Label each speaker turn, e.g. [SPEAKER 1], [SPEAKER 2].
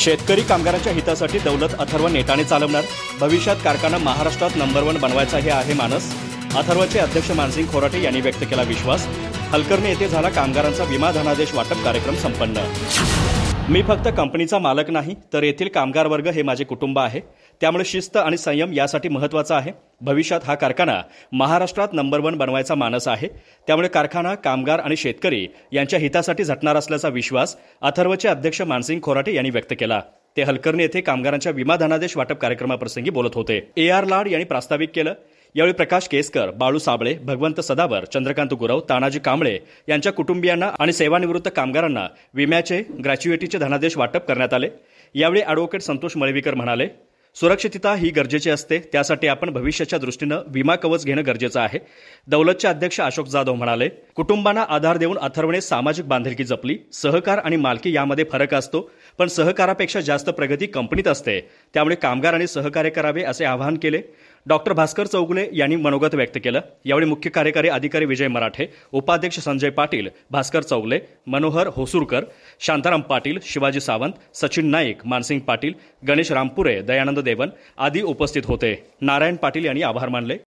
[SPEAKER 1] शेतकरी कामगारांच्या हितासाठी दौलत अथर्व नेटाने चालवणार. भविष्यात कारखाना महाराष्ट्रात नंबर 1 बनवायचा हे आहे मानस. अथर्वचे अध्यक्ष मानसिंग खोराटे यांनी व्यक्त केला विश्वास. हलकर्णी येथे झाला कामगारांचा विमा धनादेश वाटप कार्यक्रम संपन्न. मी फक्त कंपनीचा मालक नाही, तर येथील कामगार वर्ग हे माझे कुटुंब आहे. त्यामुळे शिस्त आणि संयम यासाठी महत्त्वाचा आहे. भविष्यात हा कारखाना महाराष्ट्रात नंबर 1 बनवायचा मानस आहे. त्यामुळे कारखाना कामगार आणि शेतकरी यांच्या हितासाठी झटणार असल्याचा विश्वास अथर्वचे अध्यक्ष मानसिंग खोराटे यांनी व्यक्त केला. ते हलकर्णी येथे कामगारांच्या विमा धनादेश वाटप कार्यक्रमाप्रसंगी बोलत होते. AR लाड यांनी प्रास्ताविक केलं. यावेळी प्रकाश केसकर, बाळू साबळे, भगवंत सदावर, चंद्रकांत गुरव, तानाजी कांबळे यांच्या कुटुंबियांना आणि सेवानिवृत्त कामगारांना विम्याचे ग्रॅच्युइटीचे धनादेश वाटप करण्यात आले. यावेळी ॲडव्होकेट संतोष मळवीकर म्हणाले, सुरक्षितता ही गरजेची असते. त्यासाठी आपण भविष्याच्या दृष्टीनं विमा कवच घेणं गरजेचं आहे. दौलतचे अध्यक्ष अशोक जाधव म्हणाले, कुटुंबांना आधार देऊन अथर्वने सामाजिक बांधिलकी जपली. सहकार आणि मालकी यामध्ये फरक असतो, पण सहकारापेक्षा जास्त प्रगती कंपनीत असते. त्यामुळे कामगारांनी सहकार्य करावे असे आवाहन केले. डॉक्टर भास्कर चौगुले यांनी मनोगत व्यक्त केलं. यावेळी मुख्य कार्यकारी अधिकारी विजय मराठे, उपाध्यक्ष संजय पाटील, भास्कर चौगुले, मनोहर होसूरकर, शांताराम पाटील, शिवाजी सावंत, सचिन नाईक, मानसिंग पाटील, गणेश रामपुरे, दयानंद देवन आदी उपस्थित होते. नारायण पाटील यांनी आभार मानले.